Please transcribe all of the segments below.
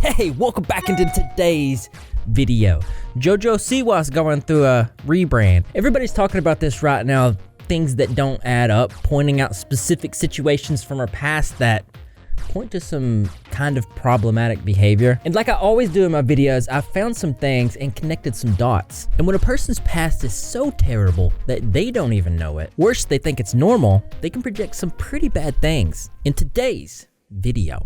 Hey, welcome back into today's video. JoJo Siwa's going through a rebrand. Everybody's talking about this right now, things that don't add up, pointing out specific situations from her past that point to some kind of problematic behavior. And like I always do in my videos, I found some things and connected some dots. And when a person's past is so terrible that they don't even know it, worse, they think it's normal, they can project some pretty bad things. In today's video,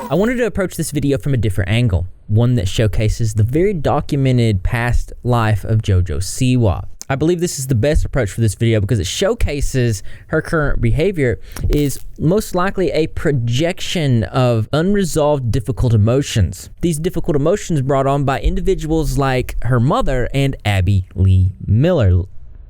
I wanted to approach this video from a different angle, one that showcases the very documented past life of JoJo Siwa. I believe this is the best approach for this video because it showcases her current behavior is most likely a projection of unresolved difficult emotions. These difficult emotions brought on by individuals like her mother and Abby Lee Miller,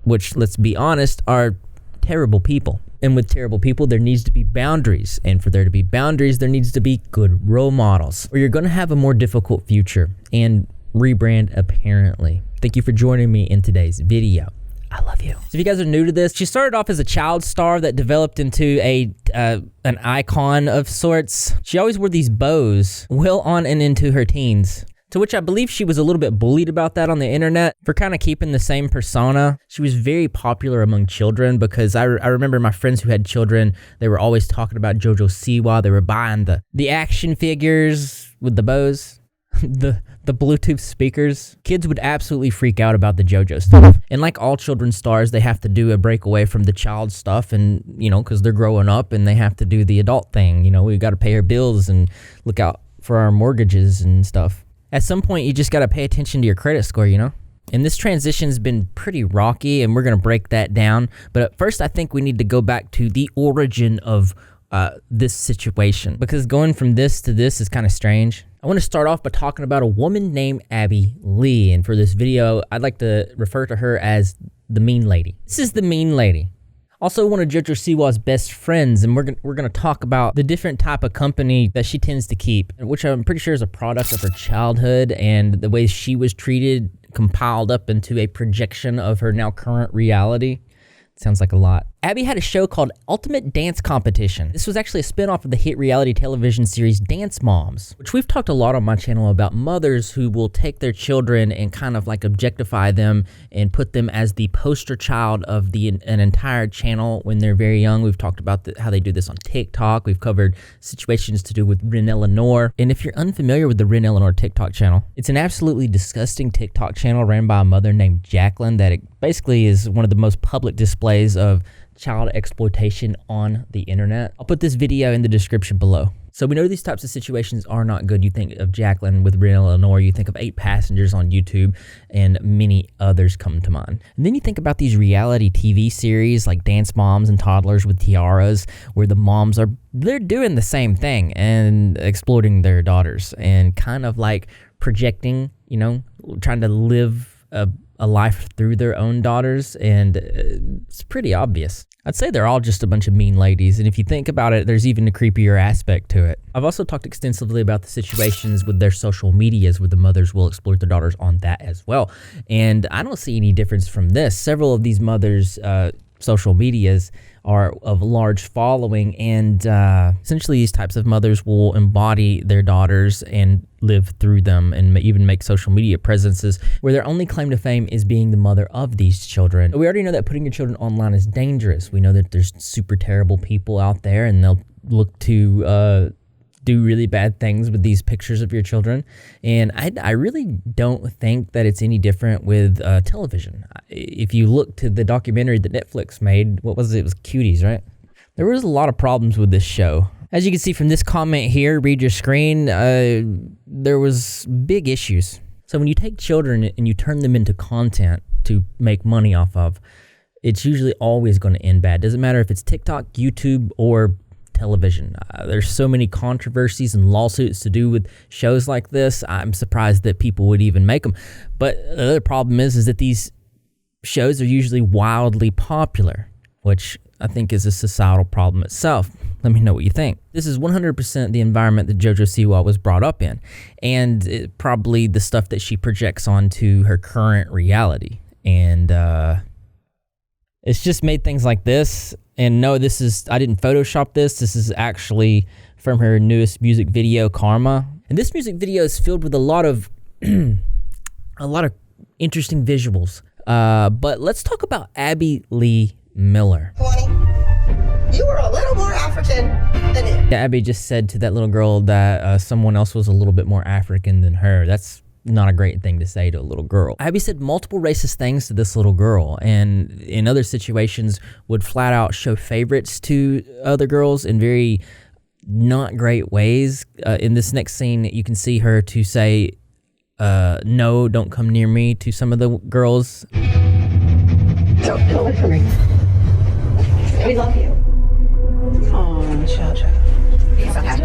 which, let's be honest, are terrible people. And with terrible people, there needs to be boundaries. And for there to be boundaries, there needs to be good role models, or you're going to have a more difficult future and rebrand apparently. Thank you for joining me in today's video. I love you. So if you guys are new to this, she started off as a child star that developed into an icon of sorts. She always wore these bows well on and into her teens, to which I believe she was a little bit bullied about that on the internet for kind of keeping the same persona. She was very popular among children because I remember my friends who had children, they were always talking about JoJo Siwa. They were buying the action figures with the bows, the Bluetooth speakers. Kids would absolutely freak out about the JoJo stuff. And like all children's stars, they have to do a break away from the child stuff and, you know, because they're growing up and they have to do the adult thing. You know, we got to pay our bills and look out for our mortgages and stuff. At some point, you just got to pay attention to your credit score, you know? And this transition's been pretty rocky, and we're going to break that down. But at first, I think we need to go back to the origin of this situation, because going from this to this is kind of strange. I want to start off by talking about a woman named Abby Lee, and for this video, I'd like to refer to her as the Mean Lady. This is the Mean Lady. Also one of JoJo Siwa's best friends, and we're gonna talk about the different type of company that she tends to keep, which I'm pretty sure is a product of her childhood and the way she was treated compiled up into a projection of her now current reality. Sounds like a lot. Abby had a show called Ultimate Dance Competition. This was actually a spinoff of the hit reality television series Dance Moms, which we've talked a lot on my channel about mothers who will take their children and kind of like objectify them and put them as the poster child of an entire channel when they're very young. We've talked about how they do this on TikTok. We've covered situations to do with Ren Eleanor. And if you're unfamiliar with the Ren Eleanor TikTok channel, it's an absolutely disgusting TikTok channel ran by a mother named Jacqueline that it basically is one of the most public displays of child exploitation on the internet. I'll put this video in the description below. So we know these types of situations are not good. You think of Jacqueline with Ren Eleanor, you think of 8 Passengers on YouTube, and many others come to mind. And then you think about these reality TV series like Dance Moms and Toddlers with Tiaras, where the moms they're doing the same thing and exploiting their daughters and kind of like projecting, you know, trying to live a life through their own daughters, and it's pretty obvious. I'd say they're all just a bunch of mean ladies, and if you think about it, there's even a creepier aspect to it. I've also talked extensively about the situations with their social medias where the mothers will exploit their daughters on that as well, and I don't see any difference from this. Several of these mothers' social medias are of large following, and essentially these types of mothers will embody their daughters and live through them and even make social media presences where their only claim to fame is being the mother of these children. We already know that putting your children online is dangerous. We know that there's super terrible people out there and they'll look to do really bad things with these pictures of your children. And I really don't think that it's any different with television. If you look to the documentary that Netflix made, what was it? It was Cuties, right? There was a lot of problems with this show. As you can see from this comment here, read your screen, there was big issues. So when you take children and you turn them into content to make money off of, it's usually always going to end bad. Doesn't matter if it's TikTok, YouTube, or television. There's so many controversies and lawsuits to do with shows like this. I'm surprised that people would even make them. But the other problem is that these shows are usually wildly popular, which I think is a societal problem itself. Let me know what you think. This is 100% the environment that JoJo Siwa was brought up in, and probably the stuff that she projects onto her current reality. And It's just made things like this. And no, I didn't Photoshop this. This is actually from her newest music video, Karma. And this music video is filled with a lot of interesting visuals. But let's talk about Abby Lee Miller. You were a little more African than it. Abby just said to that little girl that someone else was a little bit more African than her. That's not a great thing to say to a little girl. Abby said multiple racist things to this little girl, and in other situations would flat out show favorites to other girls in very not great ways. In this next scene, you can see her to say, no, don't come near me to some of the girls. Don't look for me. We love you. Oh, JoJo. It's okay.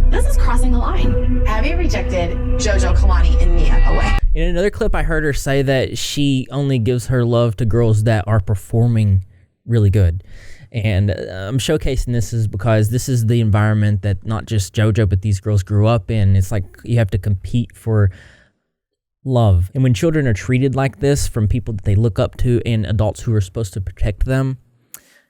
This is crossing the line. Abby rejected JoJo, Kalani, and Nia away. In another clip, I heard her say that she only gives her love to girls that are performing really good. And I'm showcasing this is because this is the environment that not just JoJo, but these girls grew up in. It's like you have to compete for love. And when children are treated like this from people that they look up to and adults who are supposed to protect them,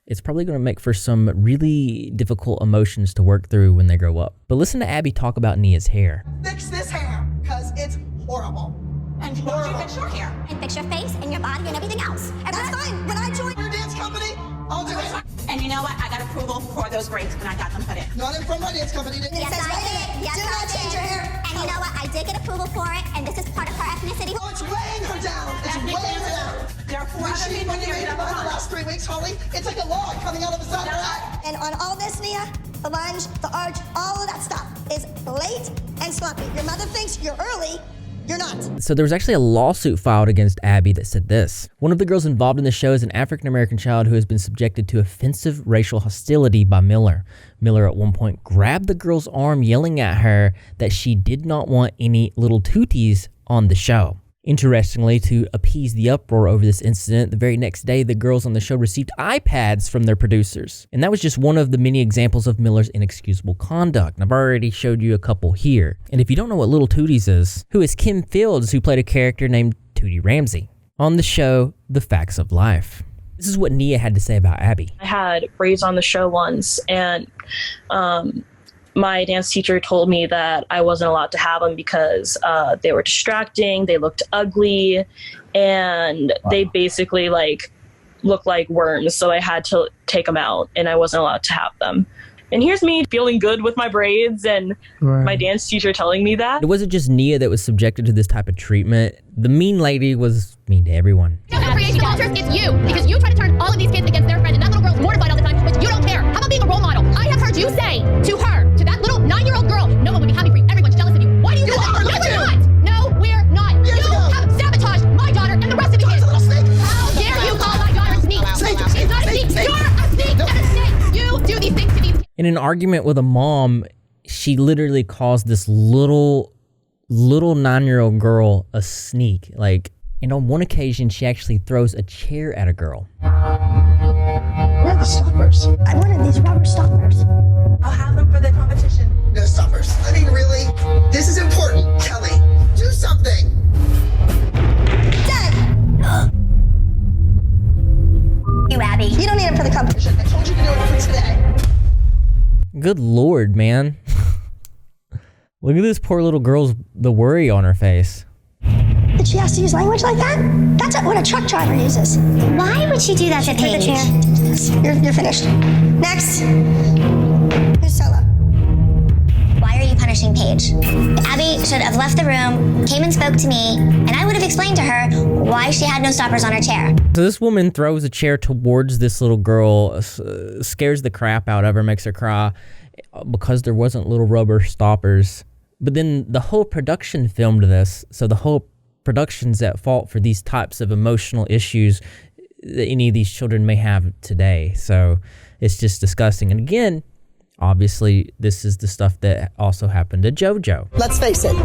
it's probably going to make for some really difficult emotions to work through when they grow up. But listen to Abby talk about Nia's hair. Fix this hair, because it's horrible. And why don't you fix your hair? And fix your face and your body and everything else. And That's fine. When I join your dance company, I'll do it. And you know what? I got approval for those braids when I got them put in. Not in from my dance company. It Yes, says I right there, did. Yes, do I not change your did. hair. And you know what? I did get approval for it, and this is part of her ethnicity. Oh, it's weighing her down. It's weighing her down. There are 4 When other she people when you here made that it are the last 3 weeks, Holly, it's like a log coming out of the side of her head. And on all this, Nia, the lunge, the arch, all of that stuff is late and sloppy. Your mother thinks you're early. You're not. So there was actually a lawsuit filed against Abby that said this. One of the girls involved in the show is an African-American child who has been subjected to offensive racial hostility by Miller. Miller at one point grabbed the girl's arm, yelling at her that she did not want any little tooties on the show. Interestingly, to appease the uproar over this incident, the very next day, the girls on the show received iPads from their producers. And that was just one of the many examples of Miller's inexcusable conduct. And I've already showed you a couple here. And if you don't know what Little Tooties is, who is Kim Fields, who played a character named Tootie Ramsey on the show The Facts of Life. This is what Nia had to say about Abby. I had braids on the show once, and my dance teacher told me that I wasn't allowed to have them because they were distracting, they looked ugly, and they basically looked like worms. So I had to take them out, and I wasn't allowed to have them. And here's me feeling good with my braids and my dance teacher telling me that. It wasn't just Nia that was subjected to this type of treatment. The mean lady was mean to everyone. Creation cultures, it's you. Because you try to turn all of these kids against their friend, and that little girl's mortified all the time, but you don't care. How about being a role model? I have heard you say to her, to that little 9-year-old girl, no one would be happy for you. Everyone's jealous of you. Why do you do that? No, we're not. No, we're not. You have sabotaged my daughter and the rest of the kids. How dare you call my daughter a sneak? She's not a sneak. You're a sneak and a snake. You do these things to these kids. In an argument with a mom, she literally calls this little 9-year-old girl a sneak. And on one occasion, she actually throws a chair at a girl. Where are the stoppers? I wanted these rubber stoppers. I'll have them for the competition. No stoppers. I mean, really? This is important. Kelly, do something. Dad! You, Abby. You don't need them for the competition. I told you to do it for today. Good Lord, man. Look at this poor little girl's, the worry on her face. That she has to use language like that? That's what a truck driver uses. Why would she do that to Take the Paige? chair. You're finished. Next. Who's solo? Why are you punishing Paige? Abby should have left the room, came and spoke to me, and I would have explained to her why she had no stoppers on her chair. So this woman throws a chair towards this little girl, scares the crap out of her, makes her cry because there wasn't little rubber stoppers. But then the whole production filmed this, so the whole production's at fault for these types of emotional issues that any of these children may have today. So it's just disgusting. And again, Obviously, this is the stuff that also happened to JoJo. Let's face it.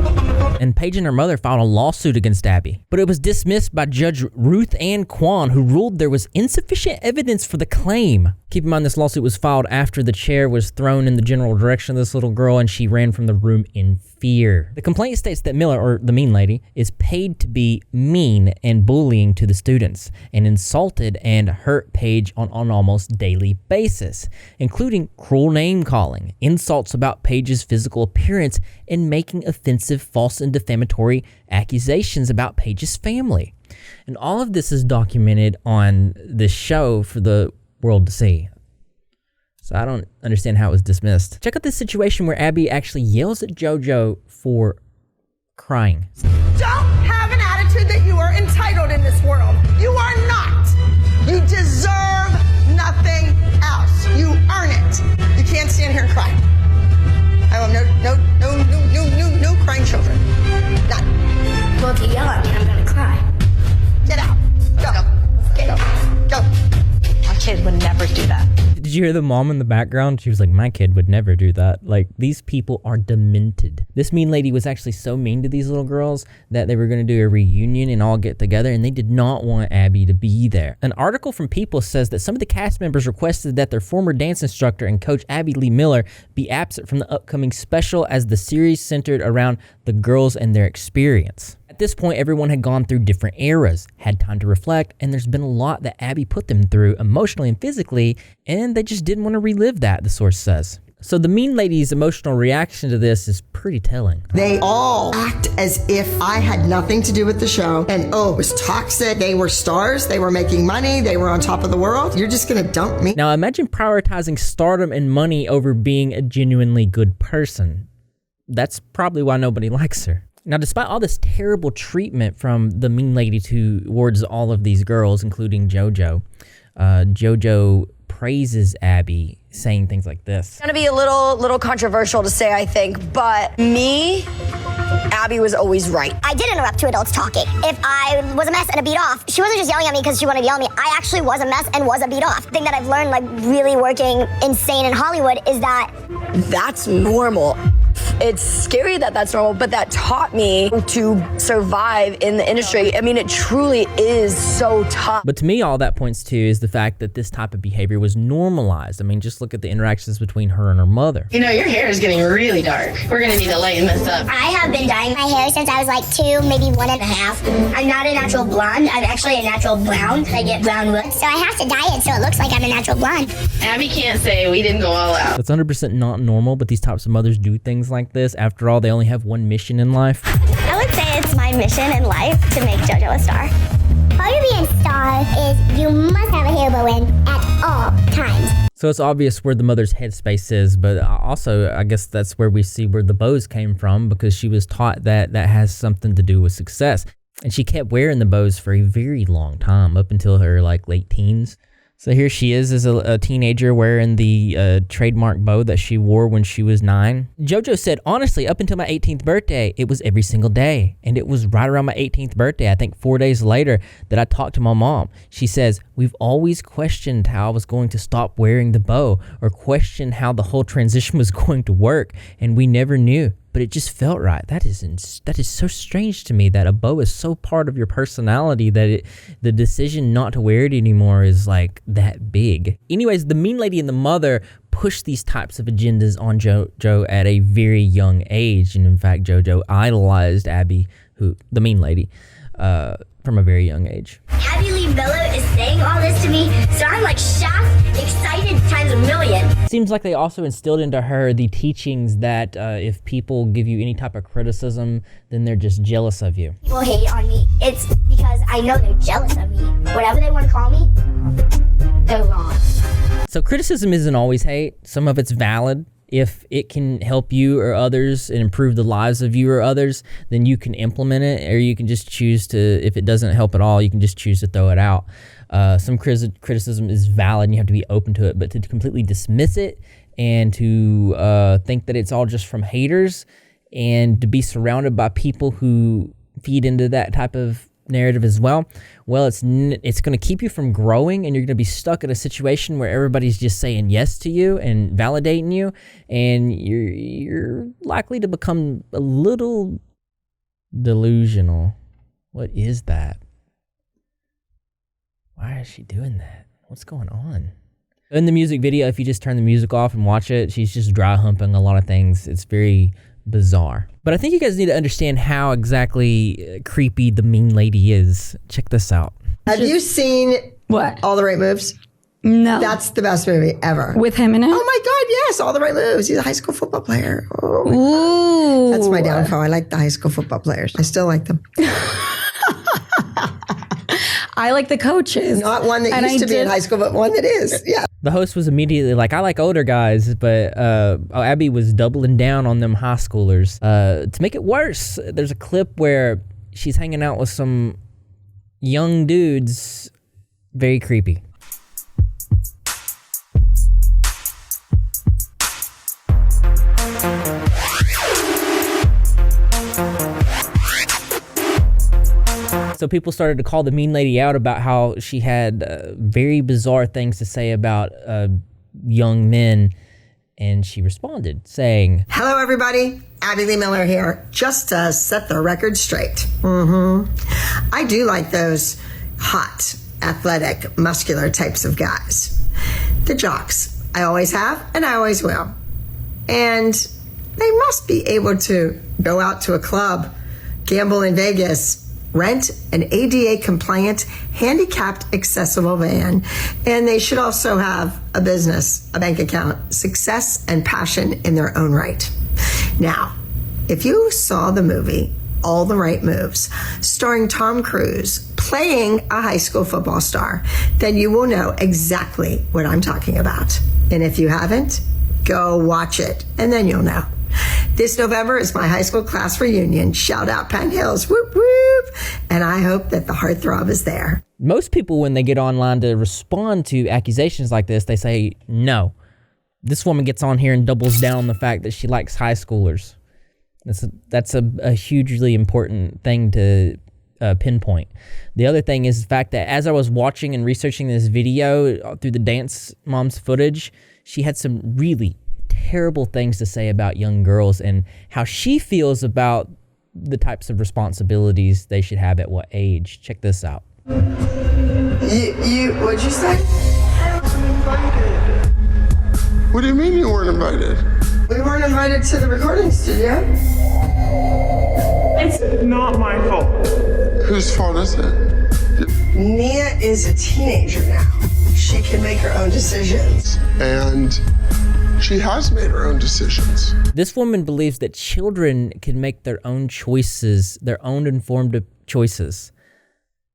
And Paige and her mother filed a lawsuit against Abby, but it was dismissed by Judge Ruth Ann Kwan, who ruled there was insufficient evidence for the claim. Keep in mind, this lawsuit was filed after the chair was thrown in the general direction of this little girl and she ran from the room in fear. The complaint states that Miller, or the mean lady, is paid to be mean and bullying to the students and insulted and hurt Paige on an almost daily basis, including cruel name calling, insults about Paige's physical appearance, and making offensive, false, and defamatory accusations about Paige's family. And all of this is documented on this show for the world to see. So I don't understand how it was dismissed. Check out this situation where Abby actually yells at JoJo for crying. Don't have an attitude that you are entitled in this world. You are not. You deserve nothing else. You earn it. You can't stand here and cry. I want no crying children. None. Well, if you yell at me, I'm gonna cry. Get out. Go. Our kid would never do that. Did you hear the mom in the background? She was like, my kid would never do that. Like, these people are demented. This mean lady was actually so mean to these little girls that they were going to do a reunion and all get together, and they did not want Abby to be there. An article from People says that some of the cast members requested that their former dance instructor and coach Abby Lee Miller be absent from the upcoming special as the series centered around the girls and their experience. At this point, everyone had gone through different eras, had time to reflect, and there's been a lot that Abby put them through emotionally and physically, and they just didn't want to relive that, the source says. So the mean lady's emotional reaction to this is pretty telling. They all act as if I had nothing to do with the show and it was toxic. They were stars. They were making money. They were on top of the world. You're just going to dump me. Now imagine prioritizing stardom and money over being a genuinely good person. That's probably why nobody likes her. Now, despite all this terrible treatment from the mean lady towards all of these girls, including JoJo, JoJo praises Abby, saying things like this. It's gonna be a little controversial to say, I think, but me, Abby was always right. I did interrupt two adults talking. If I was a mess and a beat off, she wasn't just yelling at me because she wanted to yell at me. I actually was a mess and was a beat off. The thing that I've learned, like really working insane in Hollywood, is that that's normal. It's scary that that's normal, but that taught me to survive in the industry. I mean, it truly is so tough. But to me, all that points to is the fact that this type of behavior was normalized. I mean, just look at the interactions between her and her mother. You know, your hair is getting really dark. We're gonna need to lighten this up. I have been dyeing my hair since I was like 2, maybe 1.5. I'm not a natural blonde. I'm actually a natural brown. I get brown roots. So I have to dye it so it looks like I'm a natural blonde. Abby can't say we didn't go all out. That's 100% not normal, but these types of mothers do things like this. After all, they only have one mission in life. I would say it's my mission in life to make JoJo a star. Part of being a star is you must have a hair bow in at all times. So it's obvious where the mother's headspace is, but also I guess that's where we see where the bows came from, because she was taught that that has something to do with success. And she kept wearing the bows for a very long time, up until her like late teens. So here she is as a teenager wearing the trademark bow that she wore when she was 9. JoJo said, honestly, up until my 18th birthday, it was every single day. And it was right around my 18th birthday, I think 4 days later, that I talked to my mom. She says, we've always questioned how I was going to stop wearing the bow or questioned how the whole transition was going to work. And we never knew. But it just felt right. That is so strange to me that a bow is so part of your personality that the decision not to wear it anymore is like that big. Anyways, the mean lady and the mother pushed these types of agendas on JoJo at a very young age. And in fact, JoJo idolized Abby, the mean lady, from a very young age. Abby Lee Miller is saying all this to me, so I'm like shocked, excited times a million. Seems like they also instilled into her the teachings that if people give you any type of criticism, then they're just jealous of you. People hate on me. It's because I know they're jealous of me. Whatever they want to call me, they're wrong. So criticism isn't always hate. Some of it's valid. If it can help you or others and improve the lives of you or others, then you can implement it, or you can just choose to, if it doesn't help at all, you can just choose to throw it out. Some criticism is valid and you have to be open to it, but to completely dismiss it and to think that it's all just from haters and to be surrounded by people who feed into that type of narrative as well. Well, it's going to keep you from growing, and you're going to be stuck in a situation where everybody's just saying yes to you and validating you, and you're likely to become a little delusional. What is that? Why is she doing that? What's going on? In the music video, if you just turn the music off and watch it, she's just dry humping a lot of things. It's very bizarre. But I think you guys need to understand how exactly creepy the mean lady is. Check this out. Have you seen What? All the Right Moves? No. That's the best movie ever. With him in it? Oh my God, yes, All the Right Moves. He's a high school football player. Oh, Ooh. that's my downfall. I like the high school football players. I still like them. I like the coaches. Not one that used to be in high school, but one that is. Yeah. The host was immediately like, I like older guys, but Abby was doubling down on them high schoolers. To make it worse, there's a clip where she's hanging out with some young dudes. Very creepy. So people started to call the mean lady out about how she had very bizarre things to say about young men. And she responded saying, Hello, everybody. Abby Lee Miller here. Just to set the record straight. I do like those hot, athletic, muscular types of guys. The jocks. I always have, and I always will. And they must be able to go out to a club, gamble in Vegas, rent an ADA-compliant, handicapped accessible van, and they should also have a business, a bank account, success, and passion in their own right. Now, if you saw the movie All the Right Moves, starring Tom Cruise playing a high school football star, then you will know exactly what I'm talking about. And if you haven't, go watch it, and then you'll know. This November is my high school class reunion. Shout out Penn Hills, whoop whoop. And I hope that the heartthrob is there. Most people, when they get online to respond to accusations like this, they say, no. This woman gets on here and doubles down on the fact that she likes high schoolers. That's a hugely important thing to pinpoint. The other thing is the fact that as I was watching and researching this video through the Dance Moms footage, she had some really terrible things to say about young girls and how she feels about the types of responsibilities they should have at what age. Check this out. What'd you say? I wasn't invited. What do you mean you weren't invited? We weren't invited to the recording studio. It's not my fault. Whose fault is it? Nia is a teenager now. She can make her own decisions. And she has made her own decisions. This woman believes that children can make their own choices, their own informed choices.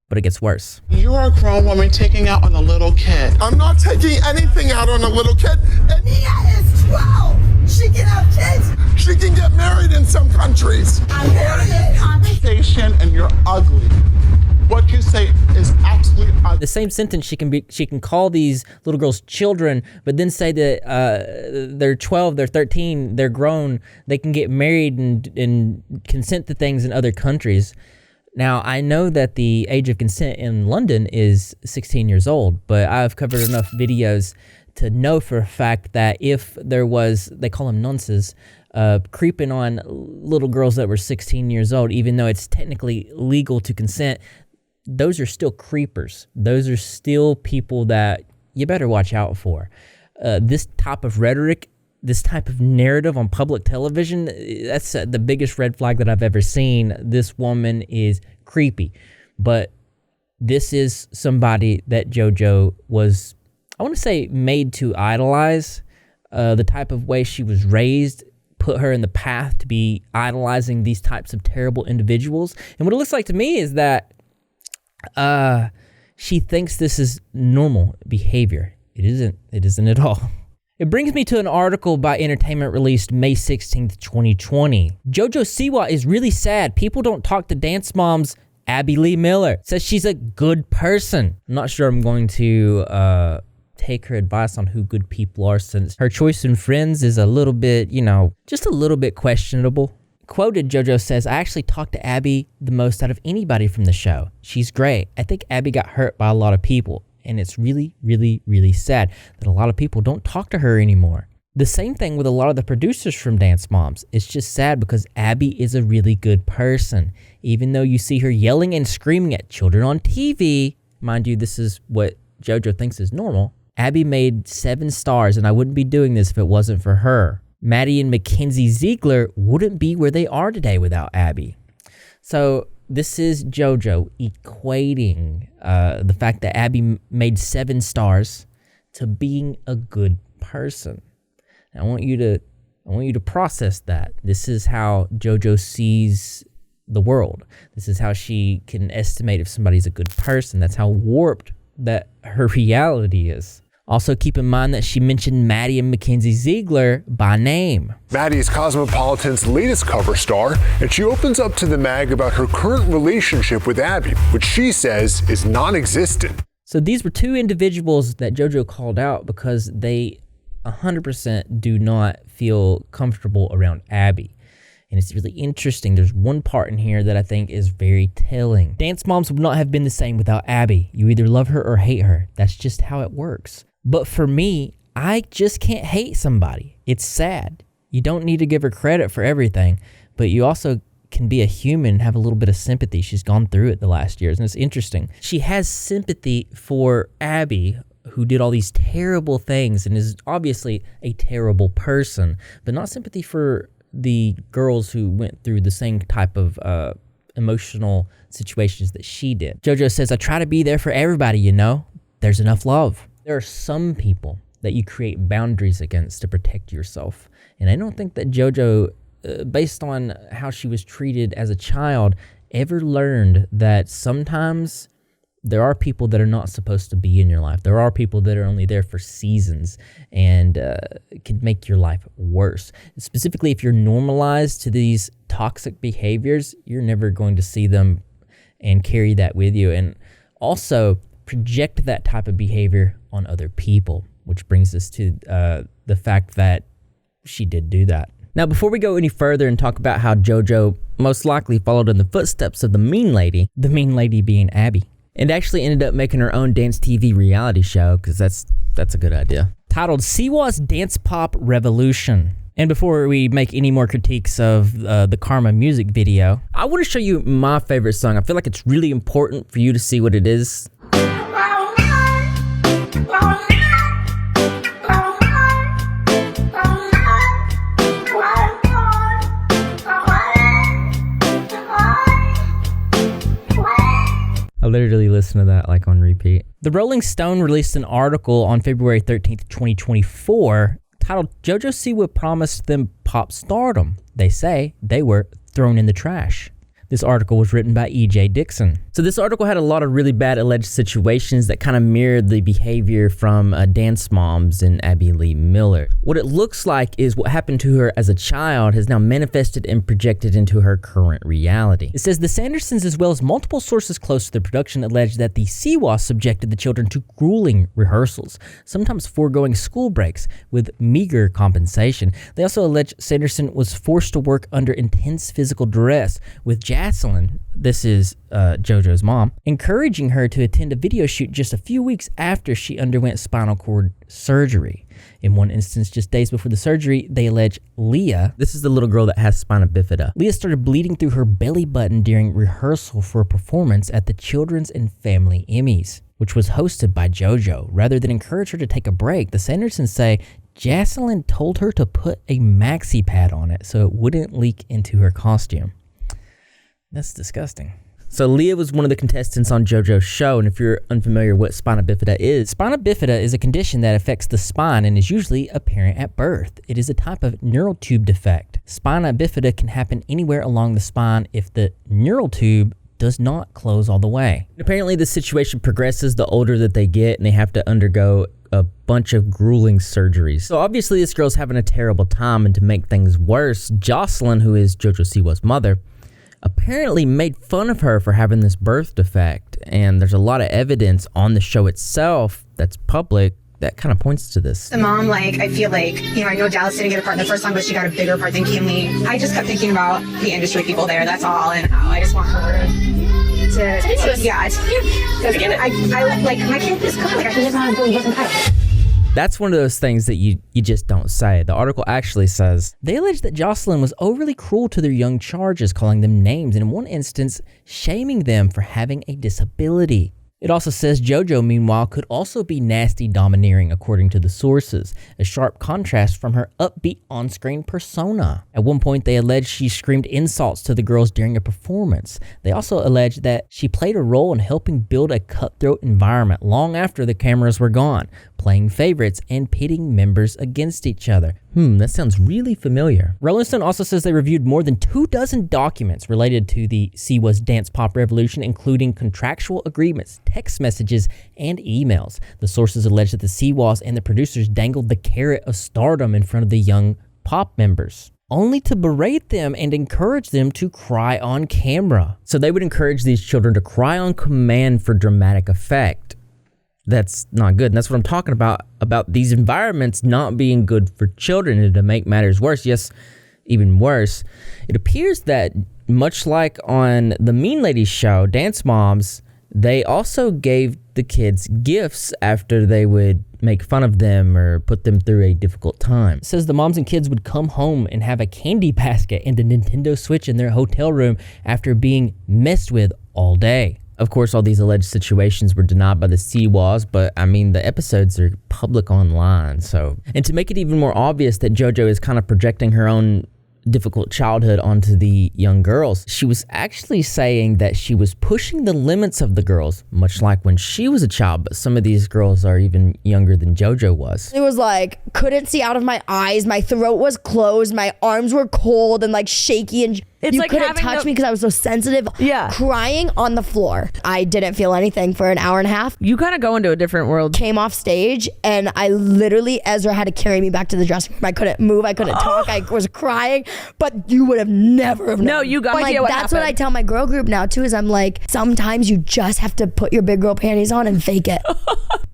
But it gets worse. You're a grown woman taking out on a little kid. I'm not taking anything out on a little kid. And Nia is 12. She can have kids. she can get married in some countries. I'm married. Conversation and you're ugly. What you say is absolutely ugly. The same sentence, she can call these little girls children, but then say that they're 12, they're 13, they're grown, they can get married and consent to things in other countries. Now, I know that the age of consent in London is 16 years old, but I've covered enough videos to know for a fact that if there was, they call them nonces, creeping on little girls that were 16 years old, even though it's technically legal to consent, those are still creepers. Those are still people that you better watch out for. This type of rhetoric, this type of narrative on public television, that's the biggest red flag that I've ever seen. This woman is creepy. But this is somebody that JoJo was, I want to say, made to idolize. The type of way she was raised put her in the path to be idolizing these types of terrible individuals. And what it looks like to me is that she thinks this is normal behavior. It isn't. It isn't at all. It brings me to an article by Entertainment released May 16th, 2020. JoJo Siwa is really sad. People don't talk to Dance Mom's Abby Lee Miller. Says she's a good person. I'm not sure I'm going to take her advice on who good people are, since her choice in friends is a little bit, just a little bit questionable. Quoted, JoJo says, "I actually talked to Abby the most out of anybody from the show. She's great. I think Abby got hurt by a lot of people, and it's really, really, really sad that a lot of people don't talk to her anymore." The same thing with a lot of the producers from Dance Moms. It's just sad because Abby is a really good person. Even though you see her yelling and screaming at children on TV, mind you, this is what JoJo thinks is normal, Abby made 7 stars, and I wouldn't be doing this if it wasn't for her. Maddie and Mackenzie Ziegler wouldn't be where they are today without Abby. So this is JoJo equating the fact that Abby made 7 stars to being a good person. I want you to process that. This is how JoJo sees the world. This is how she can estimate if somebody's a good person. That's how warped that her reality is. Also, keep in mind that she mentioned Maddie and Mackenzie Ziegler by name. Maddie is Cosmopolitan's latest cover star, and she opens up to the mag about her current relationship with Abby, which she says is non-existent. So these were 2 individuals that JoJo called out because they 100% do not feel comfortable around Abby. And it's really interesting. There's one part in here that I think is very telling. Dance Moms would not have been the same without Abby. You either love her or hate her. That's just how it works. But for me, I just can't hate somebody. It's sad. You don't need to give her credit for everything, but you also can be a human and have a little bit of sympathy. She's gone through it the last years, and it's interesting. She has sympathy for Abby, who did all these terrible things and is obviously a terrible person, but not sympathy for the girls who went through the same type of emotional situations that she did. JoJo says, "I try to be there for everybody, you know? There's enough love." There are some people that you create boundaries against to protect yourself. And I don't think that JoJo, based on how she was treated as a child, ever learned that sometimes there are people that are not supposed to be in your life. There are people that are only there for seasons and can make your life worse. Specifically, if you're normalized to these toxic behaviors, you're never going to see them and carry that with you. And also project that type of behavior on other people, which brings us to the fact that she did do that. Now, before we go any further and talk about how JoJo most likely followed in the footsteps of the mean lady being Abby, and actually ended up making her own dance TV reality show, because that's a good idea, titled Siwa's Dance Pop Revolution. And before we make any more critiques of the Karma music video, I want to show you my favorite song. I feel like it's really important for you to see what it is. I literally listen to that like on repeat. The Rolling Stone released an article on February 13th, 2024 titled JoJo Siwa Promised Them Pop Stardom. They say they were thrown in the trash. This article was written by E.J. Dixon. So this article had a lot of really bad alleged situations that kind of mirrored the behavior from Dance Moms and Abby Lee Miller. What it looks like is what happened to her as a child has now manifested and projected into her current reality. It says the Sandersons, as well as multiple sources close to the production, alleged that the Siwa subjected the children to grueling rehearsals, sometimes foregoing school breaks with meager compensation. They also alleged Sanderson was forced to work under intense physical duress, with Jocelyn, this is JoJo's mom, encouraging her to attend a video shoot just a few weeks after she underwent spinal cord surgery. In one instance, just days before the surgery, they allege Leah, this is the little girl that has spina bifida, Leah started bleeding through her belly button during rehearsal for a performance at the Children's and Family Emmys, which was hosted by JoJo. Rather than encourage her to take a break, the Sandersons say Jocelyn told her to put a maxi pad on it so it wouldn't leak into her costume. That's disgusting. So Leah was one of the contestants on JoJo's show, and if you're unfamiliar what spina bifida is a condition that affects the spine and is usually apparent at birth. It is a type of neural tube defect. Spina bifida can happen anywhere along the spine if the neural tube does not close all the way. Apparently the situation progresses the older that they get, and they have to undergo a bunch of grueling surgeries. So obviously this girl's having a terrible time, and to make things worse, Jocelyn, who is JoJo Siwa's mother, apparently made fun of her for having this birth defect, and there's a lot of evidence on the show itself that's public that kind of points to this. The mom, like, I feel like, I know Dallas didn't get a part in the first song, but she got a bigger part than Kinley. I just kept thinking about the industry people there, that's all, and how I just want her I like, my kid is good. Like, I can just not believe it. That's one of those things that you just don't say. The article actually says, they allege that Jocelyn was overly cruel to their young charges, calling them names, and in one instance, shaming them for having a disability. It also says JoJo, meanwhile, could also be nasty domineering, according to the sources, a sharp contrast from her upbeat on-screen persona. At one point, they allege she screamed insults to the girls during a performance. They also allege that she played a role in helping build a cutthroat environment long after the cameras were gone, playing favorites and pitting members against each other. That sounds really familiar. Rolling Stone also says they reviewed more than 24 documents related to the Siwa's dance pop revolution, including contractual agreements, text messages, and emails. The sources allege that the Siwas and the producers dangled the carrot of stardom in front of the young pop members, only to berate them and encourage them to cry on camera. So they would encourage these children to cry on command for dramatic effect. That's not good. And that's what I'm talking about these environments not being good for children. And to make matters worse, yes, even worse, it appears that much like on the Mean Ladies show, Dance Moms, they also gave the kids gifts after they would make fun of them or put them through a difficult time. It says the moms and kids would come home and have a candy basket and a Nintendo Switch in their hotel room after being messed with all day. Of course, all these alleged situations were denied by the Siwas, but I mean, the episodes are public online, so. And to make it even more obvious that JoJo is kind of projecting her own difficult childhood onto the young girls, she was actually saying that she was pushing the limits of the girls, much like when she was a child, but some of these girls are even younger than JoJo was. It was like, couldn't see out of my eyes, my throat was closed, my arms were cold and like shaky, and it's you like couldn't touch me because I was so sensitive. Yeah. Crying on the floor. I didn't feel anything for an hour and a half. You kind of go into a different world. Came off stage and I literally, Ezra had to carry me back to the dressing room. I couldn't move, I couldn't talk, I was crying, but you would have never have known. No, you got like, what that's happened. what I tell my girl group now too, is I'm like, sometimes you just have to put your big girl panties on and fake it.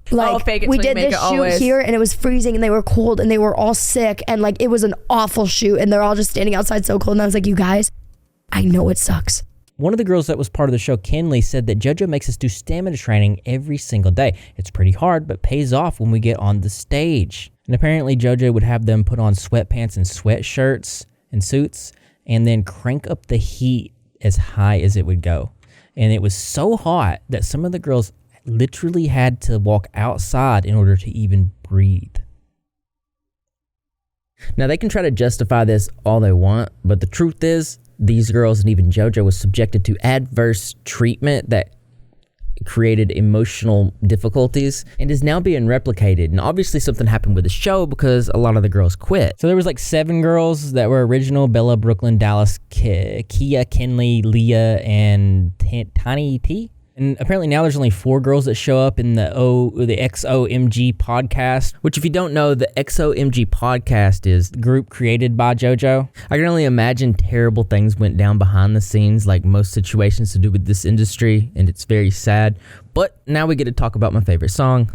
Like, fake it we till you did make this it shoot always. here and it was freezing and they were cold and they were all sick and like it was an awful shoot and they're all just standing outside so cold, and I was like, you guys, I know it sucks. One of the girls that was part of the show, Kinley, said that JoJo makes us do stamina training every single day. It's pretty hard, but pays off when we get on the stage. And apparently JoJo would have them put on sweatpants and sweatshirts and suits and then crank up the heat as high as it would go. And it was so hot that some of the girls literally had to walk outside in order to even breathe. Now, they can try to justify this all they want, but the truth is, these girls and even JoJo was subjected to adverse treatment that created emotional difficulties and is now being replicated. And obviously something happened with the show because a lot of the girls quit. So there was like 7 girls that were original: Bella, Brooklyn, Dallas, Kia, Kinley, Leah, and Tiny T. And apparently now there's only 4 girls that show up in the XOMG podcast, which if you don't know, the XOMG podcast is the group created by JoJo. I can only imagine terrible things went down behind the scenes, like most situations to do with this industry, and it's very sad. But now we get to talk about my favorite song.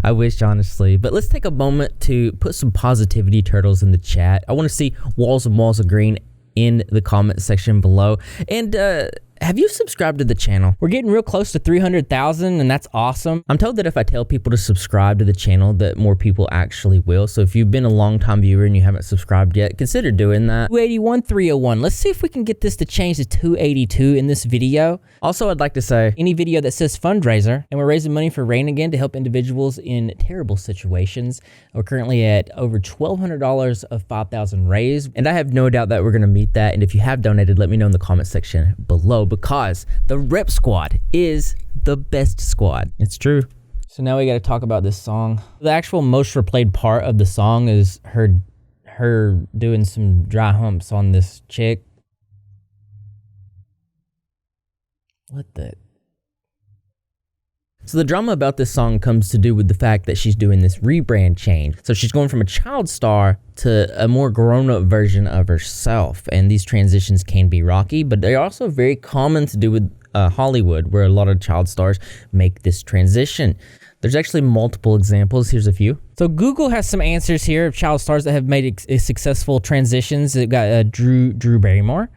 I wish, honestly. But let's take a moment to put some positivity turtles in the chat. I want to see walls and walls of green in the comment section below. And have you subscribed to the channel? We're getting real close to 300,000 and that's awesome. I'm told that if I tell people to subscribe to the channel that more people actually will. So if you've been a long time viewer and you haven't subscribed yet, consider doing that. 281, 301. Let's see if we can get this to change to 282 in this video. Also, I'd like to say any video that says fundraiser and we're raising money for Rain Again to help individuals in terrible situations. We're currently at over $1,200 of 5,000 raised. And I have no doubt that we're going to meet that. And if you have donated, let me know in the comment section below, because the rep squad is the best squad. It's true. So now we got to talk about this song. The actual most replayed part of the song is her doing some dry humps on this chick. What the? So the drama about this song comes to do with the fact that she's doing this rebrand change. So she's going from a child star to a more grown-up version of herself. And these transitions can be rocky, but they're also very common to do with Hollywood, where a lot of child stars make this transition. There's actually multiple examples. Here's a few. So Google has some answers here of child stars that have made successful transitions. They've got Drew Barrymore,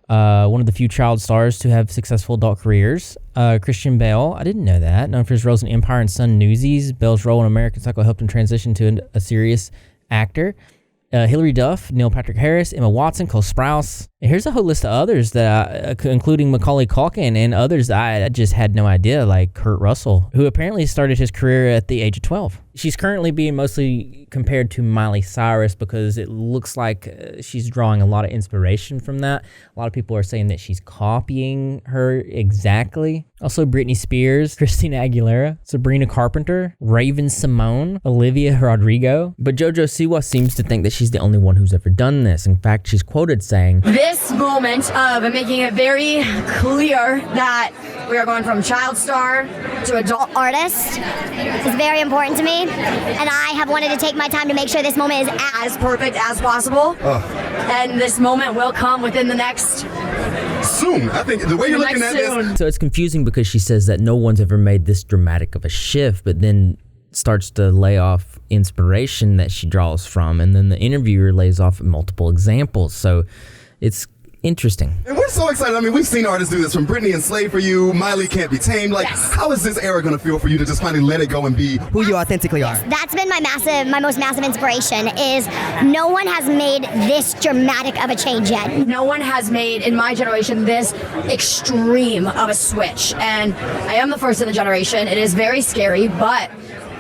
one of the few child stars to have successful adult careers. Christian Bale, I didn't know that. Known for his roles in Empire and Sun Newsies, Bale's role in American Psycho helped him transition to a serious actor. Hilary Duff, Neil Patrick Harris, Emma Watson, Cole Sprouse. And here's a whole list of others that, including Macaulay Culkin and others I just had no idea, like Kurt Russell, who apparently started his career at the age of 12. She's currently being mostly compared to Miley Cyrus because it looks like she's drawing a lot of inspiration from that. A lot of people are saying that she's copying her exactly. Also Britney Spears, Christina Aguilera, Sabrina Carpenter, Raven Simone, Olivia Rodrigo. But JoJo Siwa seems to think that she's the only one who's ever done this. In fact, she's quoted saying, This moment of making it very clear that we are going from child star to adult artist is very important to me, and I have wanted to take my time to make sure this moment is as perfect as possible. And this moment will come within the next soon. I think the way you're looking at this. So it's confusing because she says that no one's ever made this dramatic of a shift, but then starts to lay off inspiration that she draws from, and then the interviewer lays off multiple examples. So it's interesting. And we're so excited. I mean, we've seen artists do this, from Britney and Slave for You, Miley Can't Be Tamed. Like, how is this era going to feel for you to just finally let it go and be who you authentically are? That's been my most massive inspiration, is no one has made this dramatic of a change yet. No one has made, in my generation, this extreme of a switch. And I am the first in the generation. It is very scary, but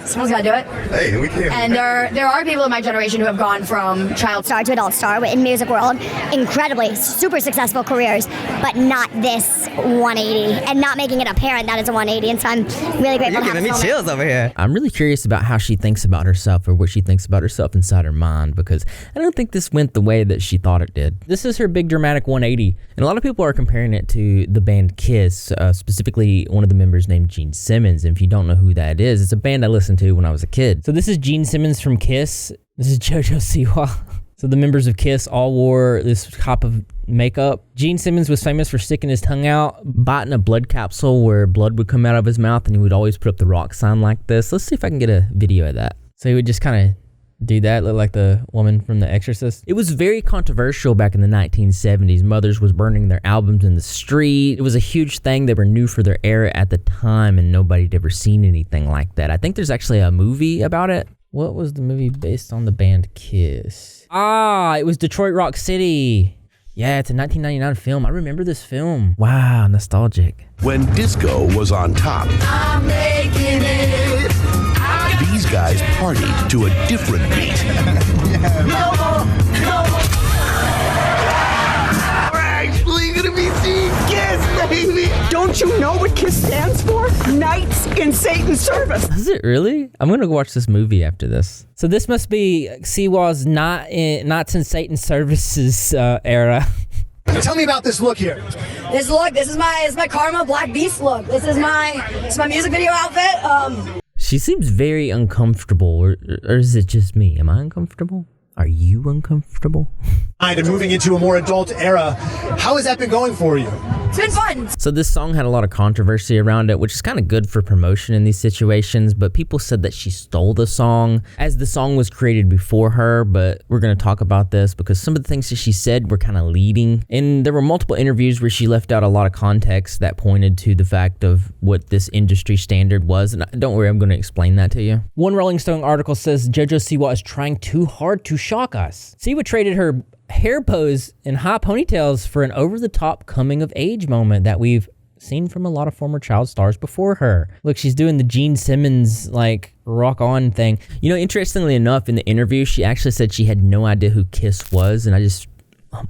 someone's got to do it. Hey, we can't. And there are people in my generation who have gone from child star to adult star in music world, incredibly super successful careers, but not this 180, and not making it apparent that it's a 180. And so I'm really grateful. You're giving me chills over here. I'm really curious about how she thinks about herself, or what she thinks about herself inside her mind, because I don't think this went the way that she thought it did. This is her big dramatic 180, and a lot of people are comparing it to the band Kiss, specifically one of the members named Gene Simmons. And if you don't know who that is, it's a band I listened to when I was a kid. So this is Gene Simmons from Kiss. This is JoJo Siwa. So the members of Kiss all wore this type of makeup. Gene Simmons was famous for sticking his tongue out, biting a blood capsule where blood would come out of his mouth, and he would always put up the rock sign like this. Let's see if I can get a video of that. So he would just kind of do that, look like the woman from The Exorcist. It was very controversial back in the 1970s. Mothers was burning their albums in the street. It was a huge thing. They were new for their era at the time, and nobody had ever seen anything like that. I think there's actually a movie about it. What was the movie based on the band Kiss? It was Detroit Rock City. Yeah, it's a 1999 film. I remember this film. Wow, nostalgic. When disco was on top, I'm making it. these guys partied to a different beat. We're actually gonna be seeing Kiss, baby. Don't you know what Kiss stands for? Knights in Satan's Service. Is it really? I'm gonna go watch this movie after this. So this must be Siwa's Knights in Satan's Services era. Tell me about this look here. This is my Karma Black Beast look. It's my music video outfit. She seems very uncomfortable, or is it just me? Am I uncomfortable? Are you uncomfortable? And moving into a more adult era, how has that been going for you? It's been fun. So this song had a lot of controversy around it, which is kind of good for promotion in these situations, but people said that she stole the song, as the song was created before her. But we're going to talk about this because some of the things that she said were kind of leading, and there were multiple interviews where she left out a lot of context that pointed to the fact of what this industry standard was. And don't worry, I'm going to explain that to you. One Rolling Stone article says JoJo Siwa is trying too hard to shock us. Siwa traded her hair pose and high ponytails for an over-the-top coming-of-age moment that we've seen from a lot of former child stars before her. Look, she's doing the Gene Simmons, like, rock-on thing. You know, interestingly enough, in the interview, she actually said she had no idea who Kiss was, and I'm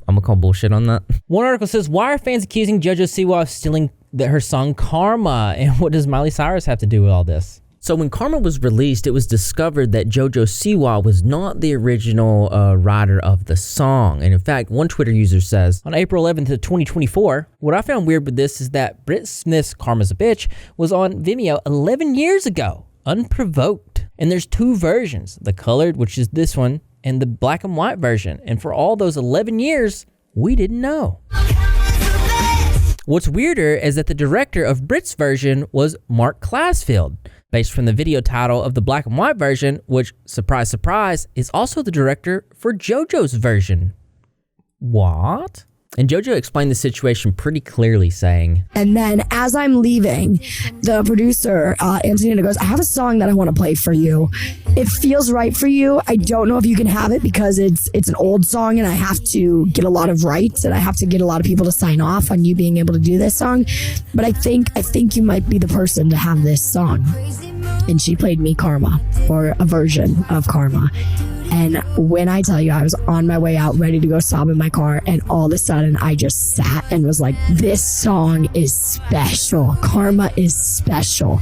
gonna call bullshit on that. One article says, why are fans accusing JoJo Siwa of stealing her song Karma, and what does Miley Cyrus have to do with all this? So when Karma was released, it was discovered that JoJo Siwa was not the original writer of the song. And in fact, one Twitter user says, on April 11th of 2024, what I found weird with this is that Britt Smith's Karma's a Bitch was on Vimeo 11 years ago, unprovoked. And there's two versions, the colored, which is this one, and the black and white version. And for all those 11 years, we didn't know. What's weirder is that the director of Brit's version was Mark Classfield, based from the video title of the black and white version, which, surprise, surprise, is also the director for JoJo's version. What? And JoJo explained the situation pretty clearly, saying, And then as I'm leaving, the producer, Antonina, goes, I have a song that I want to play for you. It feels right for you. I don't know if you can have it because it's an old song and I have to get a lot of rights and I have to get a lot of people to sign off on you being able to do this song. But I think you might be the person to have this song. And she played me Karma, or a version of Karma. And when I tell you, I was on my way out ready to go sob in my car, and all of a sudden I just sat and was like, this song is special. Karma is special.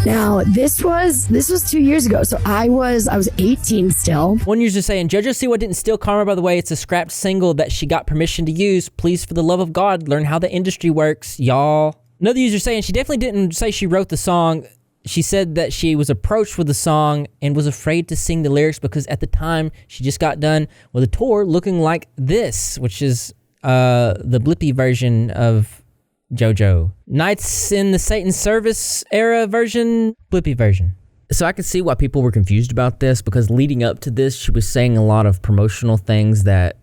Now, this was 2 years ago, so I was 18 still. One user saying, JoJo Siwa didn't steal Karma, by the way. It's a scrapped single that she got permission to use. Please, for the love of God, learn how the industry works, y'all. Another user saying she definitely didn't say she wrote the song. She said that she was approached with the song and was afraid to sing the lyrics because at the time she just got done with a tour looking like this, which is the Blippy version of JoJo. Nights in the Satan Service era version, Blippy version. So I could see why people were confused about this, because leading up to this, she was saying a lot of promotional things that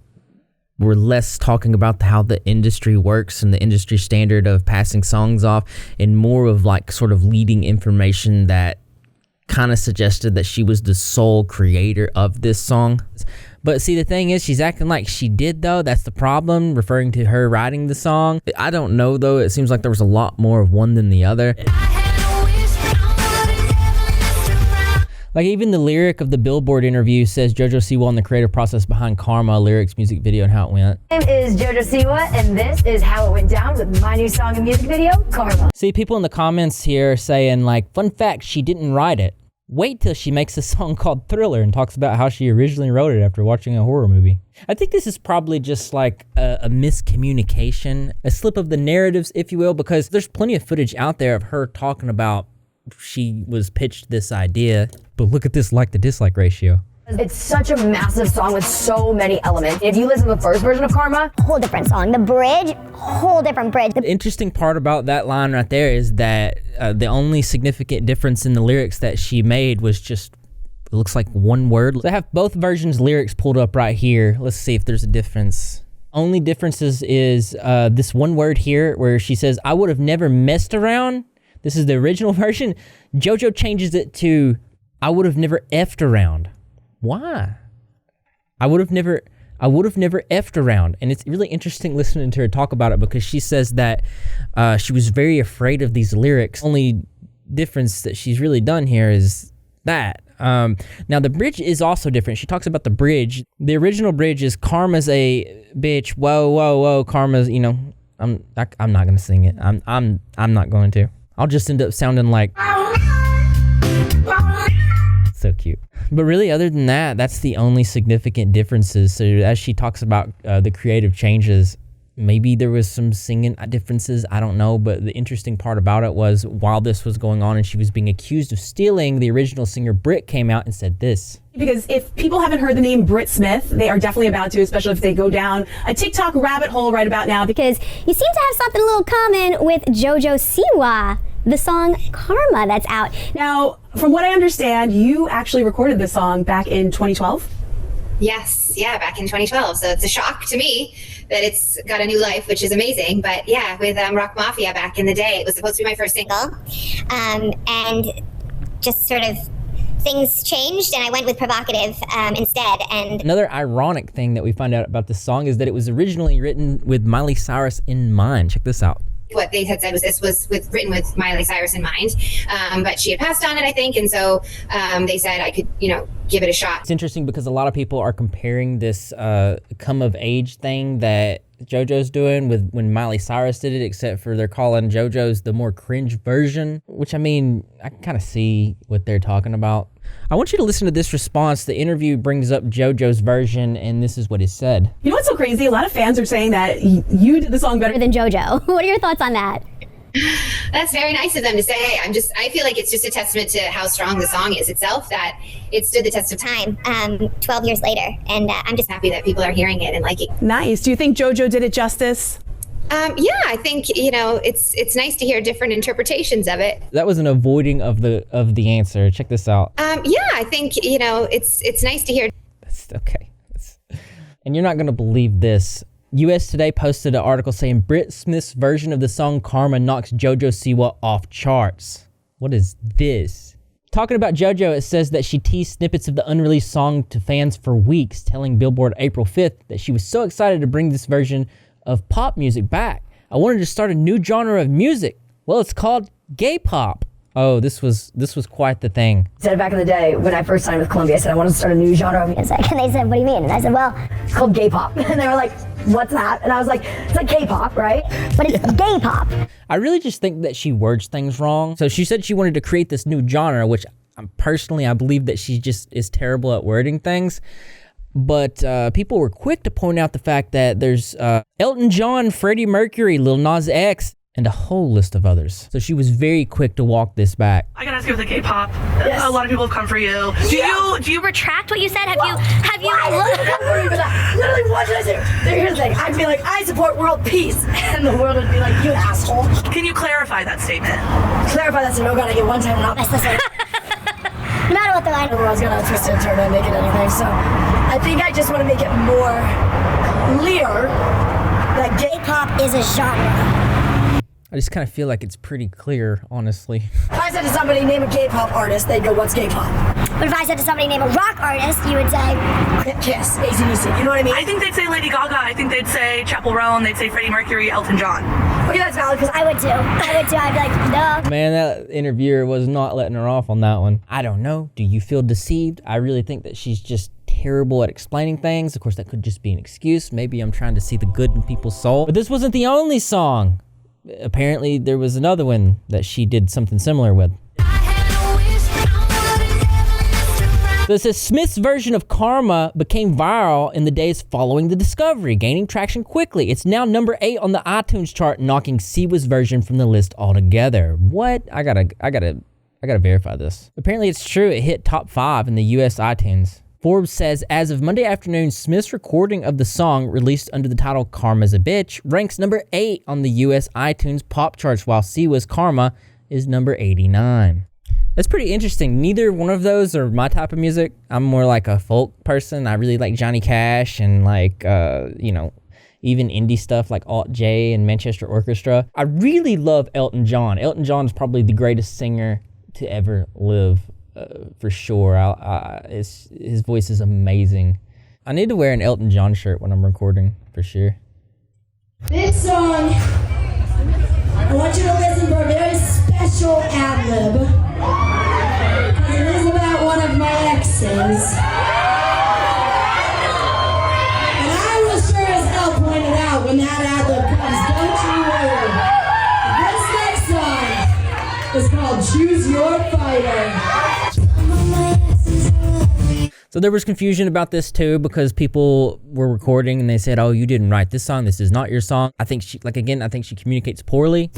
were less talking about how the industry works and the industry standard of passing songs off, and more of like sort of leading information that kind of suggested that she was the sole creator of this song. But see, the thing is, she's acting like she did, though. That's the problem, referring to her writing the song. I don't know, though. It seems like there was a lot more of one than the other. Like, even the lyric of the Billboard interview says JoJo Siwa and the creative process behind Karma, lyrics, music video, and how it went. My name is JoJo Siwa, and this is how it went down with my new song and music video, Karma. See, people in the comments here saying, like, fun fact, she didn't write it. Wait till she makes a song called Thriller and talks about how she originally wrote it after watching a horror movie. I think this is probably just like a miscommunication, a slip of the narratives, if you will, because there's plenty of footage out there of her talking about she was pitched this idea, but look at this like to dislike ratio. It's such a massive song with so many elements. If you listen to the first version of Karma, Whole different song. The bridge, whole different bridge. The interesting part about that line right there is that the only significant difference in the lyrics that she made was just, it looks like one word. I have both versions' lyrics pulled up right here. Let's see if there's a difference. Only differences is this one word here where she says, I would have never messed around. This is the original version. JoJo changes it to, I would have never effed around. Why? I would have never effed around. And it's really interesting listening to her talk about it, because she says that she was very afraid of these lyrics. Only difference that she's really done here is that. Now the bridge is also different. She talks about the bridge. The original bridge is Karma's a bitch. Whoa, whoa, whoa. Karma's, you know, I'm not gonna sing it. I'm not going to. I'll just end up sounding like so cute. But really, other than that, that's the only significant differences. So as she talks about the creative changes, maybe there was some singing differences, I don't know. But the interesting part about it was, while this was going on and she was being accused of stealing, the original singer Brit came out and said this. Because if people haven't heard the name Brit Smith, they are definitely about to, especially if they go down a TikTok rabbit hole right about now. Because you seem to have something a little common with JoJo Siwa, the song Karma that's out. Now, from what I understand, you actually recorded this song back in 2012? Yes, yeah, back in 2012. So it's a shock to me that it's got a new life, which is amazing. But yeah, with Rock Mafia back in the day, it was supposed to be my first single. And just sort of things changed, and I went with Provocative instead. And another ironic thing that we find out about this song is that it was originally written with Miley Cyrus in mind. Check this out. What they had said was this was written with Miley Cyrus in mind, but she had passed on it, I think, and so they said I could, give it a shot. It's interesting because a lot of people are comparing this come of age thing that JoJo's doing with when Miley Cyrus did it, except for they're calling JoJo's the more cringe version, which I mean, I can kind of see what they're talking about. I want you to listen to this response. The interview brings up JoJo's version, and this is what is said. You know what's so crazy? A lot of fans are saying that you did the song better than JoJo. What are your thoughts on that? That's very nice of them to say. I feel like it's just a testament to how strong the song is itself, that it stood the test of time 12 years later, and I'm just happy that people are hearing it and liking it. Nice. Do you think JoJo did it justice? Yeah, I think, it's nice to hear different interpretations of it. That was an avoiding of the answer. Check this out. Yeah, I think, it's nice to hear. That's okay. And you're not going to believe this. US Today posted an article saying Britt Smith's version of the song Karma knocks JoJo Siwa off charts. What is this? Talking about JoJo, it says that she teased snippets of the unreleased song to fans for weeks, telling Billboard April 5th that she was so excited to bring this version of pop music back. I wanted to start a new genre of music. Well, it's called gay pop. Oh, this was quite the thing. I said back in the day when I first signed with Columbia, I said I want to start a new genre of music. And they said, what do you mean? And I said, well, it's called gay pop. And they were like, what's that? And I was like, it's like K-pop, right? But it's gay pop. I really just think that she words things wrong. So she said she wanted to create this new genre, which personally I believe that she just is terrible at wording things. But people were quick to point out the fact that there's Elton John, Freddie Mercury, Lil Nas X, and a whole list of others. So she was very quick to walk this back. I gotta ask you with the K-pop. Yes. A lot of people have come for you. Do you retract what you said? Have you? Literally, what did I say? Here's the thing. I'd be like, I support world peace, and the world would be like, you asshole. Can you clarify that statement? Clarify that statement. Oh God, I get one time not mess this up. No matter what the line of the world's gonna twist and turn and make it anything. So I think I just want to make it more clear that gay pop is a genre. I just kind of feel like it's pretty clear, honestly. If I said to somebody, name a gay pop artist, they'd go, what's gay pop? But if I said to somebody, name a rock artist, you would say, Kiss, AC/DC, you know what I mean? I think they'd say Lady Gaga. I think they'd say Chappell Roan. They'd say Freddie Mercury, Elton John. Okay, that's valid, because I would too. I'd be like, no. Man, that interviewer was not letting her off on that one. I don't know. Do you feel deceived? I really think that she's just terrible at explaining things. Of course, that could just be an excuse. Maybe I'm trying to see the good in people's soul. But this wasn't the only song. Apparently, there was another one that she did something similar with. So it says Smith's version of Karma became viral in the days following the discovery, gaining traction quickly. It's now number 8 on the iTunes chart, knocking Siwa's version from the list altogether. What? I gotta verify this. Apparently, it's true. It hit top 5 in the US iTunes. Forbes says, as of Monday afternoon, Smith's recording of the song, released under the title Karma's a Bitch, ranks number 8 on the US iTunes pop charts, while Siwa's Karma is number 89. That's pretty interesting. Neither one of those are my type of music. I'm more like a folk person. I really like Johnny Cash and like, even indie stuff like Alt J and Manchester Orchestra. I really love Elton John. Elton John is probably the greatest singer to ever live. For sure. His voice is amazing. I need to wear an Elton John shirt when I'm recording, for sure. This song, I want you to listen for a very special ad-lib. It is about one of my exes. And I will sure as hell point it out when that ad-lib comes. Don't you worry. This next song is called Choose Your Fighter. So there was confusion about this too, because people were recording and they said, oh, you didn't write this song. This is not your song. I think she communicates poorly.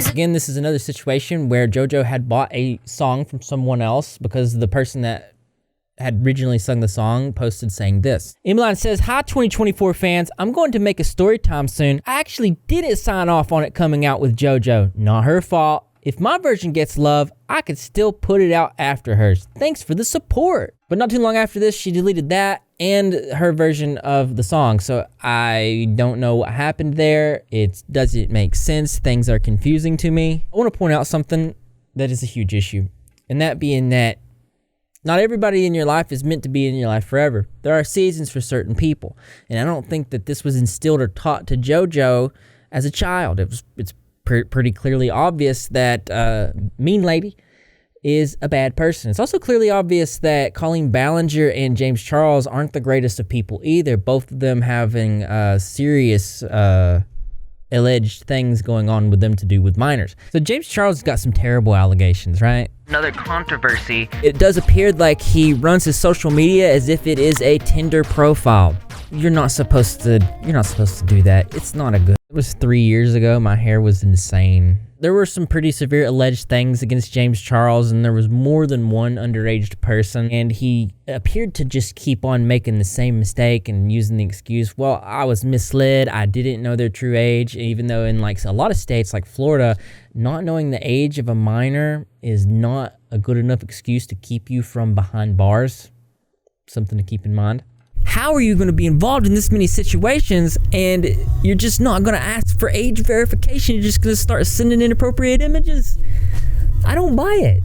Again, this is another situation where JoJo had bought a song from someone else because the person that had originally sung the song posted saying this. Emeline says, hi 2024 fans, I'm going to make a story time soon. I actually didn't sign off on it coming out with JoJo. Not her fault. If my version gets love, I could still put it out after hers. Thanks for the support. But not too long after this, she deleted that and her version of the song. So I don't know what happened there. It doesn't make sense. Things are confusing to me. I want to point out something that is a huge issue. And that being that not everybody in your life is meant to be in your life forever. There are seasons for certain people. And I don't think that this was instilled or taught to JoJo as a child. It's pretty clearly obvious that Mean Lady is a bad person. It's also clearly obvious that Colleen Ballinger and James Charles aren't the greatest of people either. Both of them having serious alleged things going on with them to do with minors. So James Charles has got some terrible allegations, right? Another controversy. It does appear like he runs his social media as if it is a Tinder profile. You're not supposed to do that. It's not a good. It was 3 years ago. My hair was insane. There were some pretty severe alleged things against James Charles, and there was more than one underage person, and he appeared to just keep on making the same mistake and using the excuse, well, I was misled, I didn't know their true age, even though in like a lot of states like Florida, not knowing the age of a minor is not a good enough excuse to keep you from behind bars. Something to keep in mind. How are you going to be involved in this many situations and you're just not going to ask for age verification? You're just going to start sending inappropriate images? I don't buy it.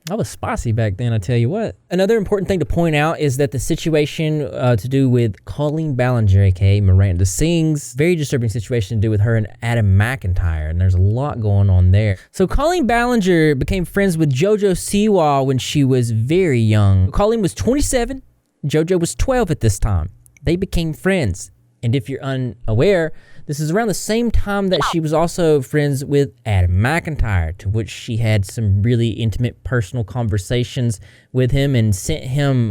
I was spicy back then, I tell you what. Another important thing to point out is that the situation to do with Colleen Ballinger, aka Miranda Sings, very disturbing situation to do with her and Adam McIntyre, and there's a lot going on there. So Colleen Ballinger became friends with JoJo Siwa when she was very young. Colleen was 27. JoJo was 12 at this time. They became friends. And if you're unaware, this is around the same time that she was also friends with Adam McIntyre, to which she had some really intimate personal conversations with him and sent him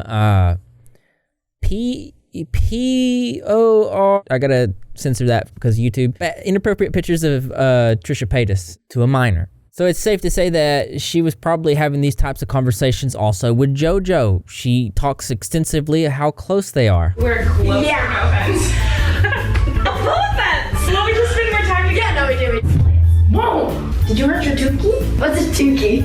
P-O-R, I gotta censor that because YouTube, inappropriate pictures of Trisha Paytas to a minor. So it's safe to say that she was probably having these types of conversations also with JoJo. She talks extensively of how close they are. We're close. Yeah. No offense. No offense. Well, we just spend more time together. Yeah, no, we do. Whoa. Did you hurt your dookie? What's a dookie?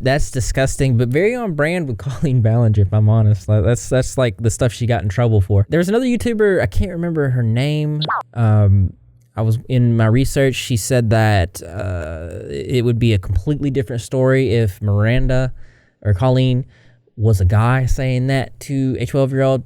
That's disgusting, but very on brand with Colleen Ballinger, if I'm honest. Like, that's like the stuff she got in trouble for. There was another YouTuber, I can't remember her name. I was in my research, she said that it would be a completely different story if Miranda or Colleen was a guy saying that to a 12-year-old.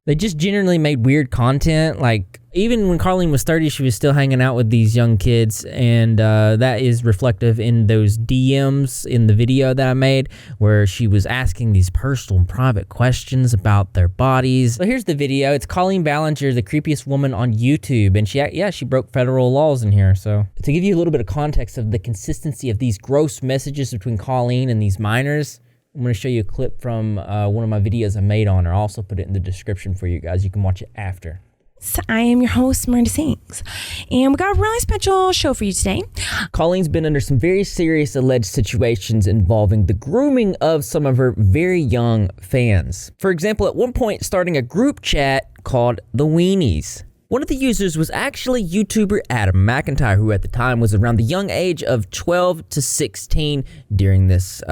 They just generally made weird content. Like, even when Colleen was 30, she was still hanging out with these young kids, and that is reflective in those DMs in the video that I made, where she was asking these personal and private questions about their bodies. So here's the video. It's Colleen Ballinger, the creepiest woman on YouTube, and she broke federal laws in here. So to give you a little bit of context of the consistency of these gross messages between Colleen and these minors, I'm going to show you a clip from one of my videos I made on her. I'll also put it in the description for you guys. You can watch it after. So I am your host, Miranda Sings, and we got a really special show for you today. Colleen's been under some very serious alleged situations involving the grooming of some of her very young fans. For example, at one point starting a group chat called The Weenies. One of the users was actually YouTuber Adam McIntyre, who at the time was around the young age of 12 to 16 during this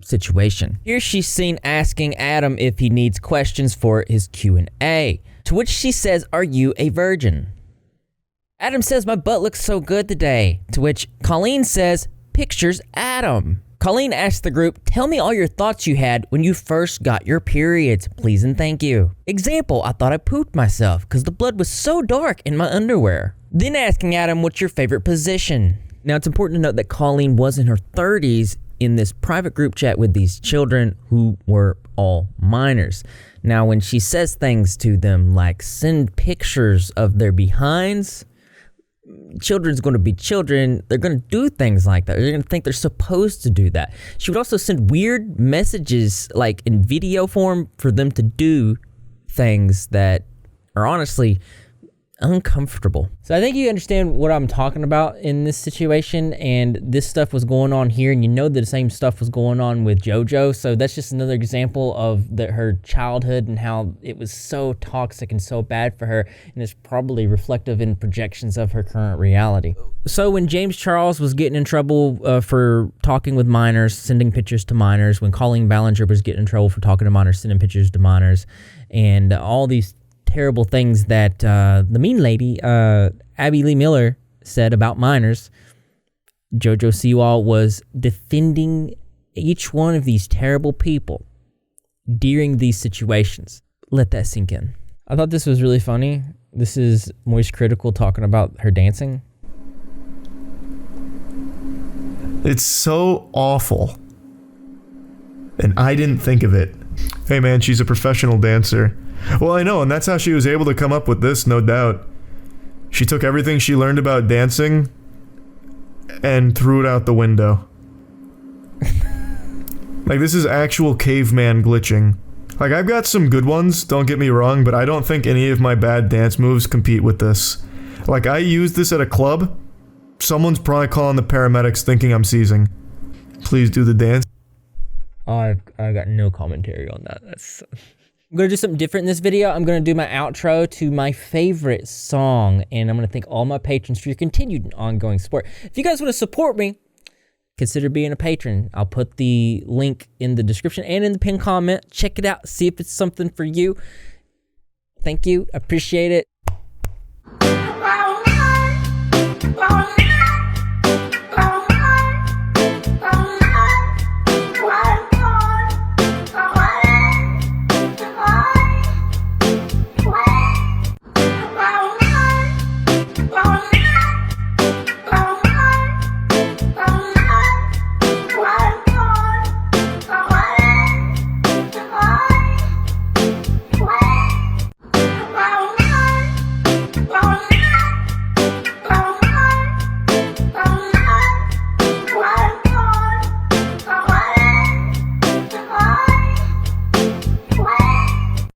situation. Here she's seen asking Adam if he needs questions for his Q&A, to which she says, "Are you a virgin?" Adam says, "My butt looks so good today," to which Colleen says, "Pictures Adam." Colleen asks the group, "Tell me all your thoughts you had when you first got your periods, please and thank you. Example, I thought I pooped myself because the blood was so dark in my underwear." Then asking Adam, "What's your favorite position?" Now it's important to note that Colleen was in her 30s in this private group chat with these children who were all minors. Now, when she says things to them like send pictures of their behinds, children's going to be children. They're going to do things like that. They're going to think they're supposed to do that. She would also send weird messages like in video form for them to do things that are honestly uncomfortable. So I think you understand what I'm talking about in this situation, and this stuff was going on here, and you know that the same stuff was going on with JoJo. So that's just another example of her childhood and how it was so toxic and so bad for her, and it's probably reflective in projections of her current reality. So when James Charles was getting in trouble for talking with minors, sending pictures to minors, when Colleen Ballinger was getting in trouble for talking to minors, sending pictures to minors, and all these terrible things that the mean lady, Abby Lee Miller, said about minors, JoJo Siwa was defending each one of these terrible people during these situations. Let that sink in. I thought this was really funny. This is Moist Critical talking about her dancing. It's so awful. And I didn't think of it. Hey man, she's a professional dancer. Well, I know, and that's how she was able to come up with this, no doubt. She took everything she learned about dancing and threw it out the window. Like, this is actual caveman glitching. Like, I've got some good ones, don't get me wrong, but I don't think any of my bad dance moves compete with this. Like, I used this at a club. Someone's probably calling the paramedics thinking I'm seizing. Please do the dance. I've got no commentary on that. I'm gonna do something different in this video. I'm gonna do my outro to my favorite song, and I'm gonna thank all my patrons for your continued and ongoing support. If you guys want to support me, consider being a patron. I'll put the link in the description and in the pinned comment. Check it out, see if it's something for you. Thank you, appreciate it. Wow.